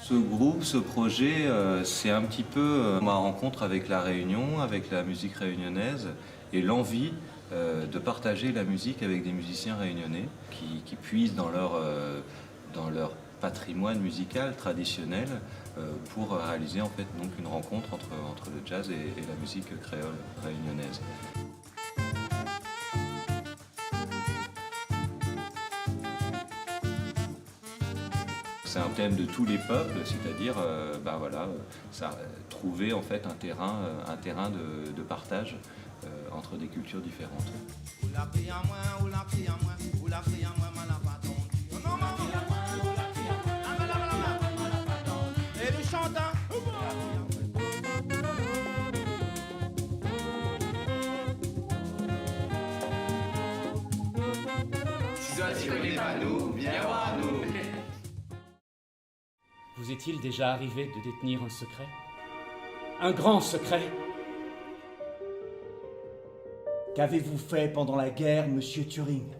Ce groupe, ce projet, c'est un petit peu ma rencontre avec la Réunion, avec la musique réunionnaise et l'envie de partager la musique avec des musiciens réunionnais qui puisent dans leur patrimoine musical traditionnel pour réaliser en fait donc une rencontre entre le jazz et la musique créole réunionnaise. C'est un thème de tous les peuples, c'est-à-dire trouver en fait un terrain de partage entre des cultures différentes. Si tu connais pas nous, viens voir nous. Vous est-il déjà arrivé de détenir un secret? Un grand secret? Qu'avez-vous fait pendant la guerre, monsieur Turing?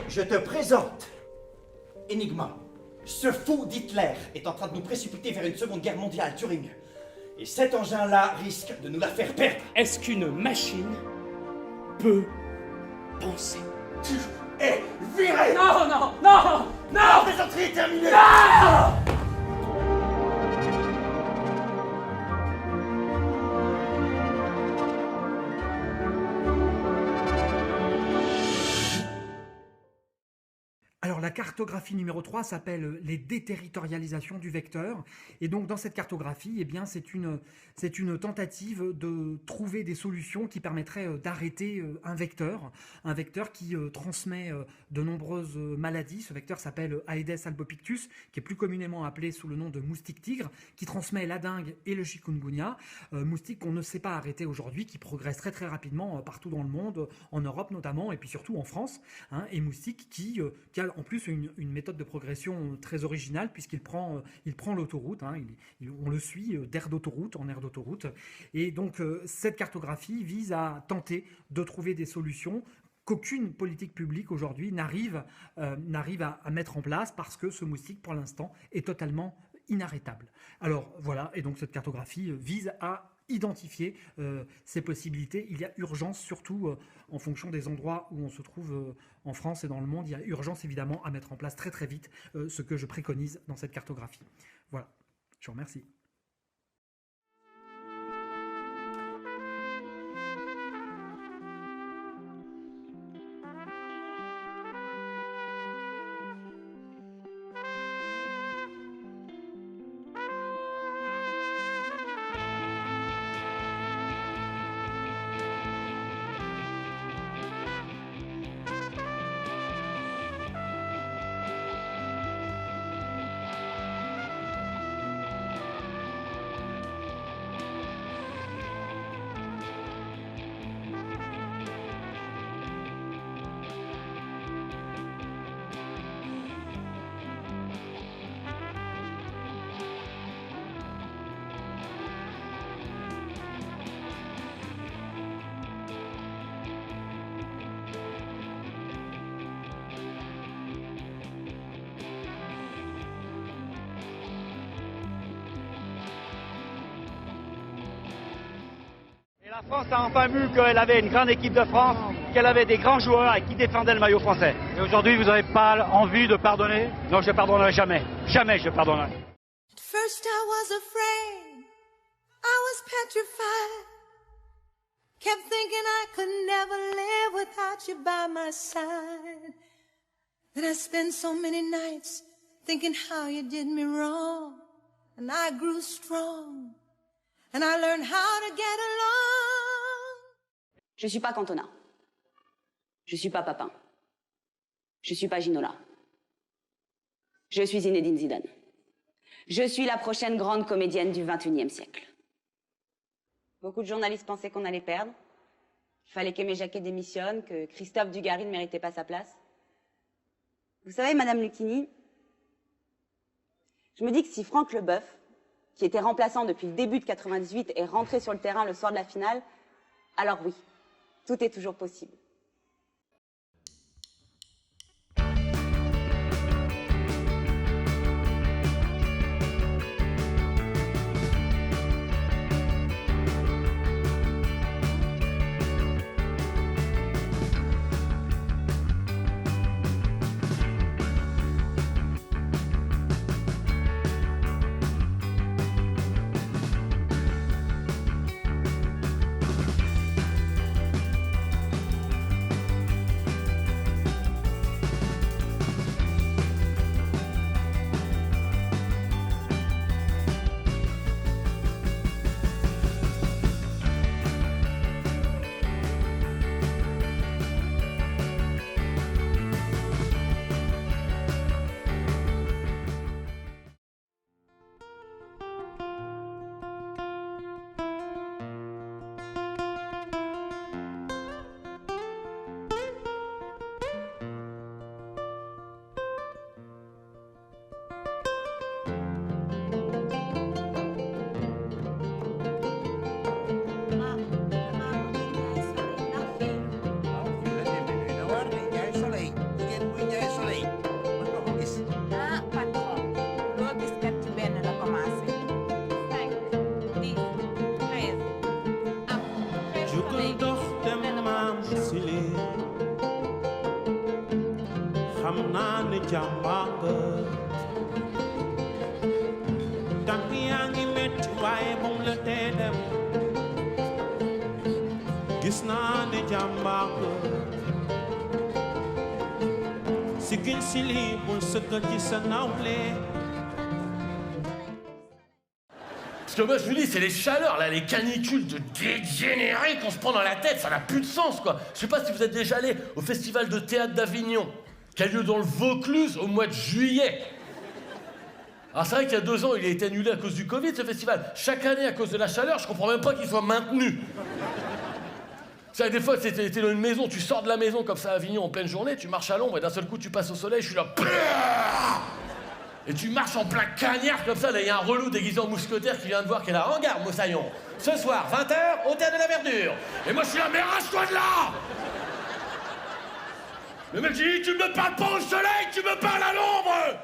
Je te présente Enigma. Ce fou d'Hitler est en train de nous précipiter vers une seconde guerre mondiale, Turing. Et cet engin-là risque de nous la faire perdre. Est-ce qu'une machine peut penser? Tu es viré! Non, non, non, non! La plaisanterie est terminée! Non! Alors la cartographie numéro 3 s'appelle les déterritorialisations du vecteur. Et donc dans cette cartographie, eh bien, c'est une tentative de trouver des solutions qui permettraient d'arrêter un vecteur qui transmet de nombreuses maladies. Ce vecteur s'appelle Aedes albopictus, qui est plus communément appelé sous le nom de moustique tigre, qui transmet la dengue et le chikungunya, moustique qu'on ne sait pas arrêter aujourd'hui, qui progresse très très rapidement partout dans le monde, en Europe notamment, et puis surtout en France, hein, et moustique qui a en plus une méthode de progression très originale puisqu'il prend l'autoroute, hein, on le suit d'aire d'autoroute en aire d'autoroute. Et donc cette cartographie vise à tenter de trouver des solutions qu'aucune politique publique aujourd'hui n'arrive à mettre en place parce que ce moustique pour l'instant est totalement inarrêtable. Alors voilà, et donc cette cartographie vise à identifier ces possibilités. Il y a urgence, surtout en fonction des endroits où on se trouve en France et dans le monde, il y a urgence évidemment à mettre en place très très vite ce que je préconise dans cette cartographie. Voilà, je vous remercie. La France a enfin vu qu'elle avait une grande équipe de France, qu'elle avait des grands joueurs et qui défendaient le maillot français. Et aujourd'hui, vous n'avez pas envie de pardonner? Non, je ne pardonnerai jamais. Jamais je pardonnerai. At first I was afraid, I was petrified. Kept thinking I could never live without you by my side. Then I spent so many nights thinking how you did me wrong. And I grew strong. And I learned how to get along. Je suis pas Cantona. Je suis pas Papin. Je suis pas Ginola. Je suis Zinedine Zidane. Je suis la prochaine grande comédienne du XXIe siècle. Beaucoup de journalistes pensaient qu'on allait perdre. Il fallait qu'Aimé Jacquet démissionne, que Christophe Dugarry ne méritait pas sa place. Vous savez, Madame Lucchini, je me dis que si Franck Leboeuf, qui était remplaçant depuis le début de 98, est rentré sur le terrain le soir de la finale, alors oui, tout est toujours possible. jàmbaanga tànk yaa ngi metti waaye moom la tee dem gis naa ne jàmbaanga sigil si lii bul sëggal ci sa nawle. Parce que moi je vous dis, c'est les chaleurs, là, les canicules de dégénérés qu'on se prend dans la tête, ça n'a plus de sens, quoi. Je sais pas si vous êtes déjà allé au festival de théâtre d'Avignon, qui a lieu dans le Vaucluse au mois de juillet. Alors c'est vrai qu'il y a 2 ans, il a été annulé à cause du Covid, ce festival. Chaque année, à cause de la chaleur, je comprends même pas qu'il soit maintenu. C'est vrai que des fois, t'es dans une maison, tu sors de la maison comme ça à Avignon en pleine journée, tu marches à l'ombre et d'un seul coup, tu passes au soleil, je suis là... Et tu marches en plein cagnard comme ça, là, il y a un relou déguisé en mousquetaire qui vient de voir qu'elle a en garde, Moussaillon. Ce soir, 20h, au Théâtre de la Verdure. Et moi, je suis là, mais arrache-toi de là! Le mec dit, tu me parles pas au soleil, tu me parles à l'ombre!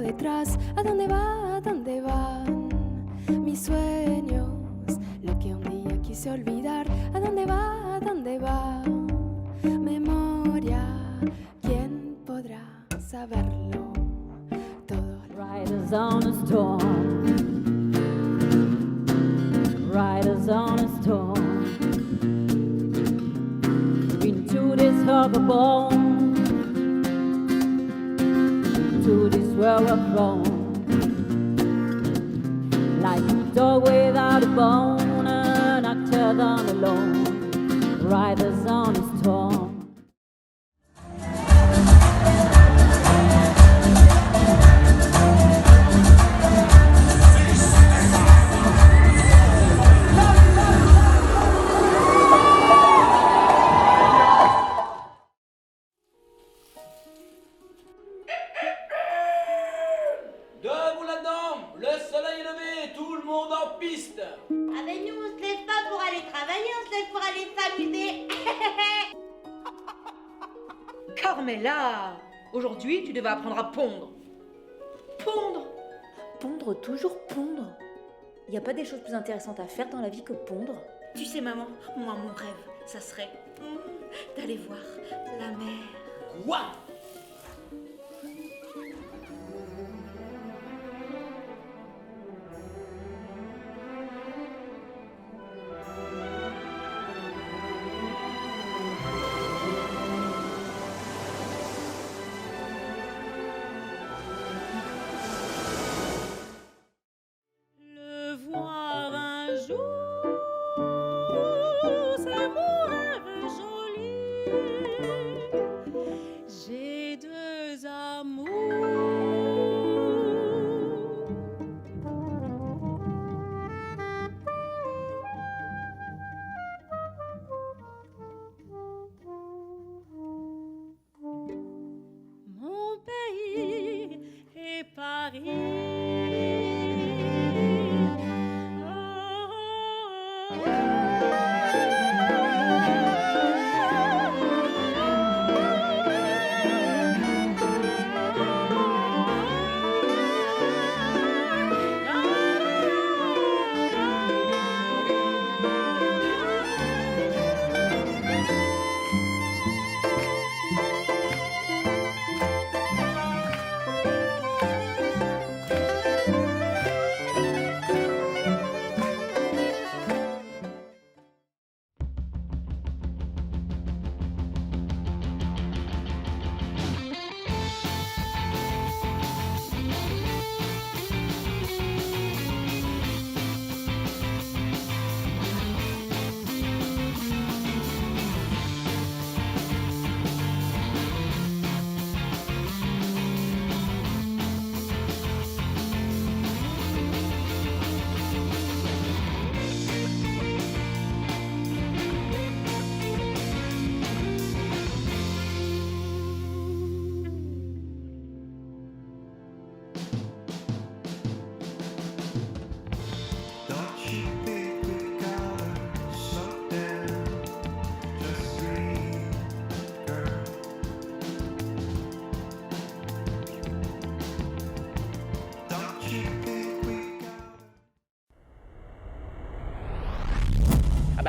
Detrás, ¿a dónde va? ¿A dónde van mis sueños? Lo que un día quise olvidar, ¿a dónde va? ¿A dónde va? Memoria, ¿quién podrá saberlo? Todo. Riders on a storm, riders on a storm, into this harbor bone. To this world of wrong, like a dog without a bone, an actor down alone, riders on a storm. Ah ben nous on se lève pas pour aller travailler, on se lève pour aller s'amuser. Carmela, aujourd'hui tu devais apprendre à pondre. Pondre? Pondre, toujours pondre. Y a pas des choses plus intéressantes à faire dans la vie que pondre? Tu sais maman, moi mon rêve, ça serait d'aller voir la mer. Quoi?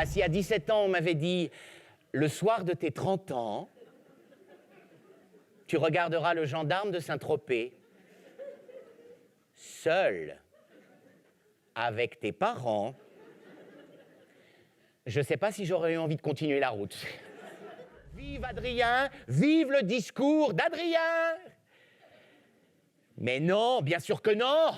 Bah, si à 17 ans, on m'avait dit, le soir de tes 30 ans, tu regarderas le gendarme de Saint-Tropez, seul, avec tes parents, je sais pas si j'aurais eu envie de continuer la route. Vive Adrien, vive le discours d'Adrien! Mais non, bien sûr que non!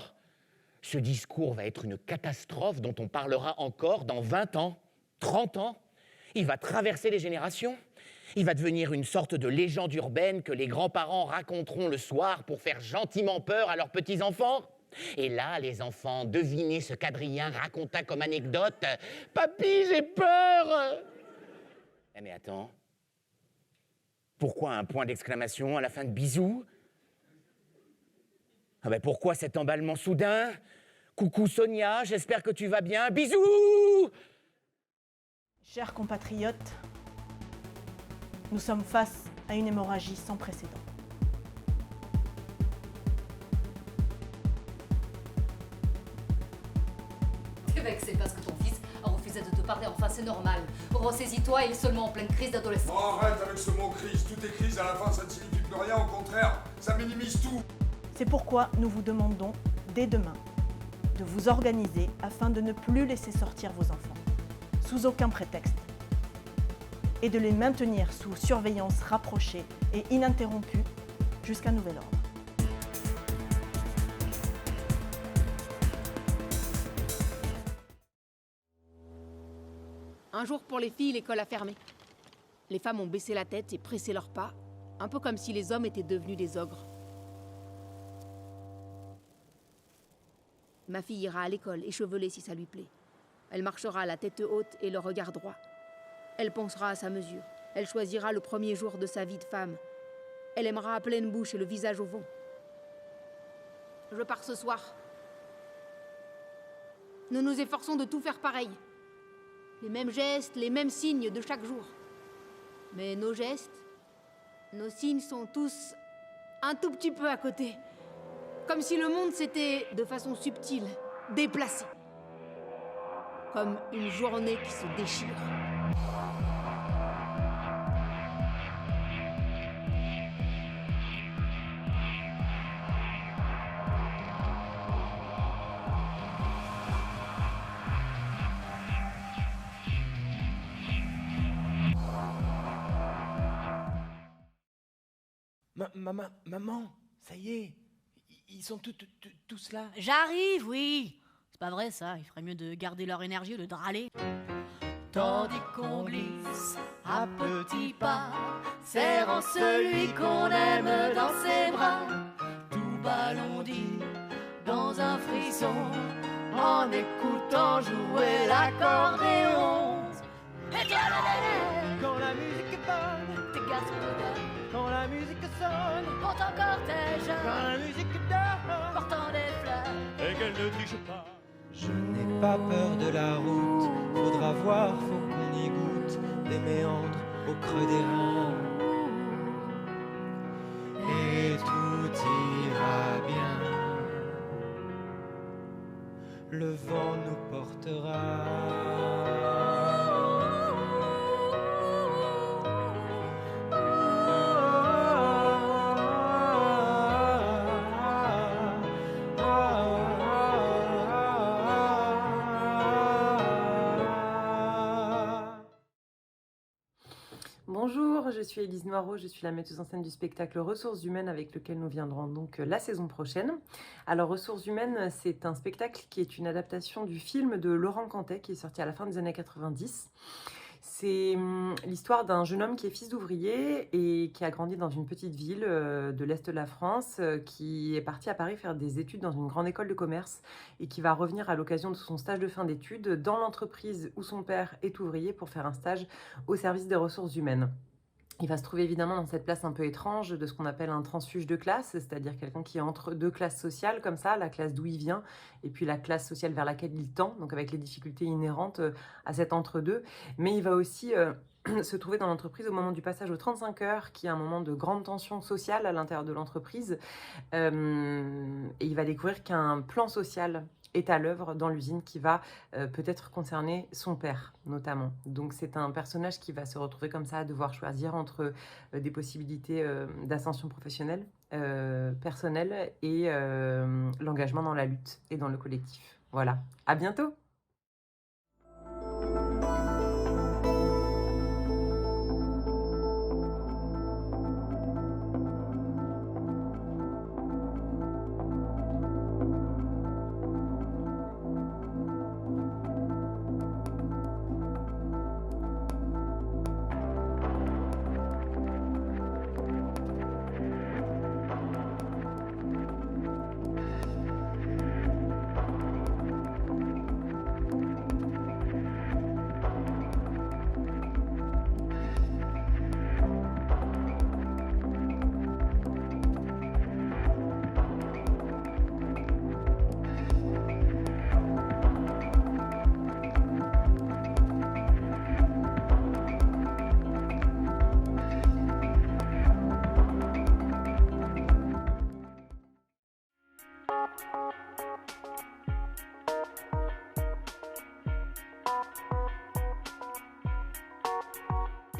Ce discours va être une catastrophe dont on parlera encore dans 20 ans, 30 ans. Il va traverser les générations. Il va devenir une sorte de légende urbaine que les grands-parents raconteront le soir pour faire gentiment peur à leurs petits-enfants. Et là, les enfants, devinez ce qu'Adrien raconta comme anecdote. « Papy, j'ai peur !» Eh mais attends. Pourquoi un point d'exclamation à la fin de bisous? Ah ben pourquoi cet emballement soudain? Coucou Sonia, j'espère que tu vas bien. Bisous! Chers compatriotes, nous sommes face à une hémorragie sans précédent. T'es vexé parce que ton fils a refusé de te parler, enfin c'est normal. Ressaisis-toi, il est seulement en pleine crise d'adolescence. Oh, arrête avec ce mot crise, tout est crise, à la fin ça ne signifie plus rien, au contraire, ça minimise tout. C'est pourquoi nous vous demandons, dès demain, de vous organiser afin de ne plus laisser sortir vos enfants, sous aucun prétexte, et de les maintenir sous surveillance rapprochée et ininterrompue jusqu'à nouvel ordre. Un jour pour les filles, l'école a fermé. Les femmes ont baissé la tête et pressé leurs pas, un peu comme si les hommes étaient devenus des ogres. Ma fille ira à l'école, échevelée si ça lui plaît. Elle marchera la tête haute et le regard droit. Elle pensera à sa mesure. Elle choisira le premier jour de sa vie de femme. Elle aimera à pleine bouche et le visage au vent. Je pars ce soir. Nous nous efforçons de tout faire pareil. Les mêmes gestes, les mêmes signes de chaque jour. Mais nos gestes, nos signes sont tous un tout petit peu à côté. Comme si le monde s'était, de façon subtile, déplacé. Comme une journée qui se déchire. Maman, ça y est, ils sont tous là. J'arrive, oui. C'est pas vrai ça, il ferait mieux de garder leur énergie au lieu de râler. Tandis qu'on glisse à petits pas, serrant celui qu'on aime dans ses bras, tout balondi dans un frisson, en écoutant jouer l'accordéon. Et toi, quand la musique est bonne, tes garçons de quand la musique sonne, pour ton cortège, quand la musique dort, portant des fleurs, et qu'elle ne triche pas. Je n'ai pas peur de la route, faudra voir, faut qu'on y goûte, des méandres au creux des reins. Et tout ira bien, le vent nous portera. Bonjour, je suis Élise Noireau, je suis la metteuse en scène du spectacle Ressources humaines avec lequel nous viendrons donc la saison prochaine. Alors Ressources humaines, c'est un spectacle qui est une adaptation du film de Laurent Cantet qui est sorti à la fin des années 90. C'est l'histoire d'un jeune homme qui est fils d'ouvrier et qui a grandi dans une petite ville de l'Est de la France, qui est parti à Paris faire des études dans une grande école de commerce et qui va revenir à l'occasion de son stage de fin d'études dans l'entreprise où son père est ouvrier pour faire un stage au service des ressources humaines. Il va se trouver évidemment dans cette place un peu étrange de ce qu'on appelle un transfuge de classe, c'est-à-dire quelqu'un qui est entre deux classes sociales comme ça, la classe d'où il vient et puis la classe sociale vers laquelle il tend, donc avec les difficultés inhérentes à cet entre-deux. Mais il va aussi se trouver dans l'entreprise au moment du passage aux 35 heures, qui est un moment de grande tension sociale à l'intérieur de l'entreprise. Et il va découvrir qu'un plan social est à l'œuvre dans l'usine qui va peut-être concerner son père, notamment. Donc c'est un personnage qui va se retrouver comme ça à devoir choisir entre des possibilités d'ascension professionnelle, personnelle et l'engagement dans la lutte et dans le collectif. Voilà, à bientôt!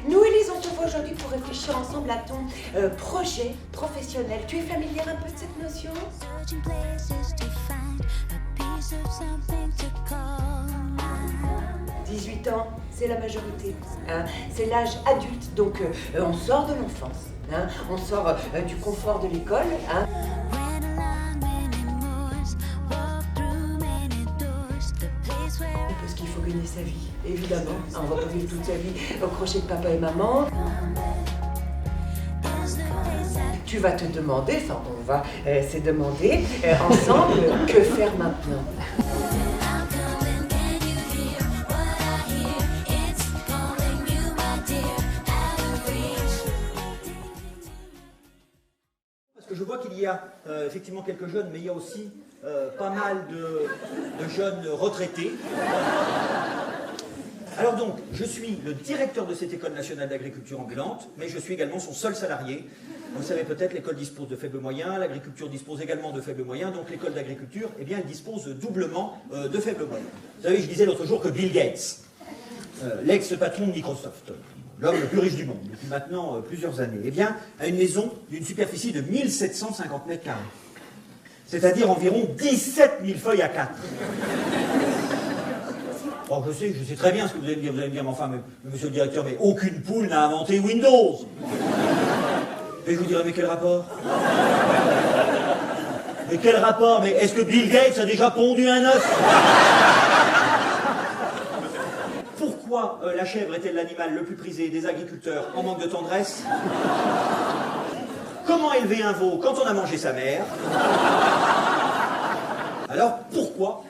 Nous, Élise, on te voit aujourd'hui pour réfléchir ensemble à ton projet professionnel. Tu es familière un peu de cette notion? 18 ans, c'est la majorité. Hein. C'est l'âge adulte, donc on sort de l'enfance. Hein. On sort du confort de l'école. Hein. Parce qu'il faut gagner sa vie, évidemment. On va pas vivre toute sa vie au crochet de papa et maman. Tu vas te demander, enfin on va se demander ensemble, que faire maintenant? Parce que je vois qu'il y a effectivement quelques jeunes, mais il y a aussi pas mal de jeunes retraités. Alors donc, je suis le directeur de cette École nationale d'agriculture ambulante, mais je suis également son seul salarié. Vous savez peut-être, l'école dispose de faibles moyens, l'agriculture dispose également de faibles moyens, donc l'école d'agriculture, eh bien, elle dispose doublement de faibles moyens. Vous savez, je disais l'autre jour que Bill Gates, l'ex-patron de Microsoft, l'homme le plus riche du monde, depuis maintenant plusieurs années, eh bien, a une maison d'une superficie de 1750 mètres carrés. C'est-à-dire environ 17 000 feuilles à 4. Oh, je sais très bien ce que vous allez me dire. Vous allez me dire, mais enfin, monsieur le directeur, mais aucune poule n'a inventé Windows. Et je vous dirais, mais quel rapport? Mais quel rapport? Mais est-ce que Bill Gates a déjà pondu un œuf? Pourquoi la chèvre est-elle l'animal le plus prisé des agriculteurs en manque de tendresse? Comment élever un veau quand on a mangé sa mère? Alors pourquoi?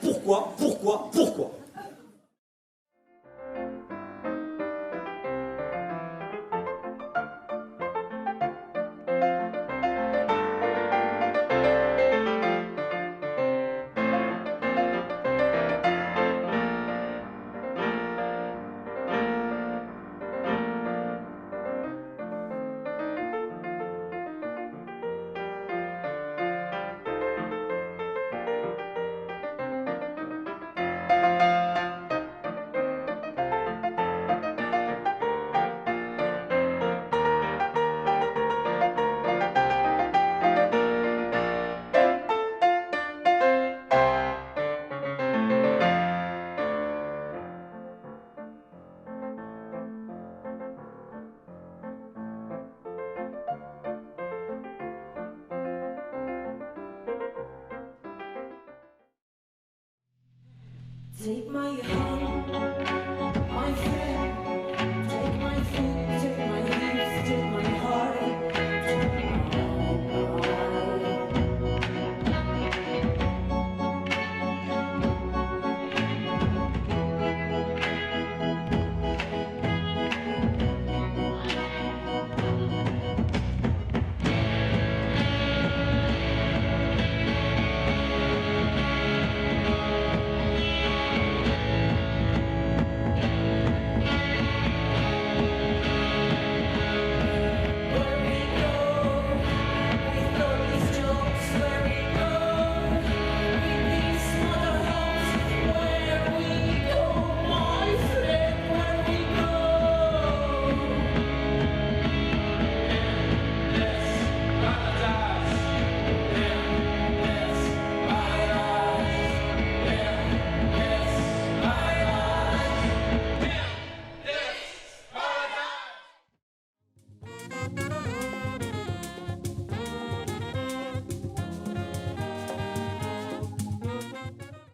Take my hand.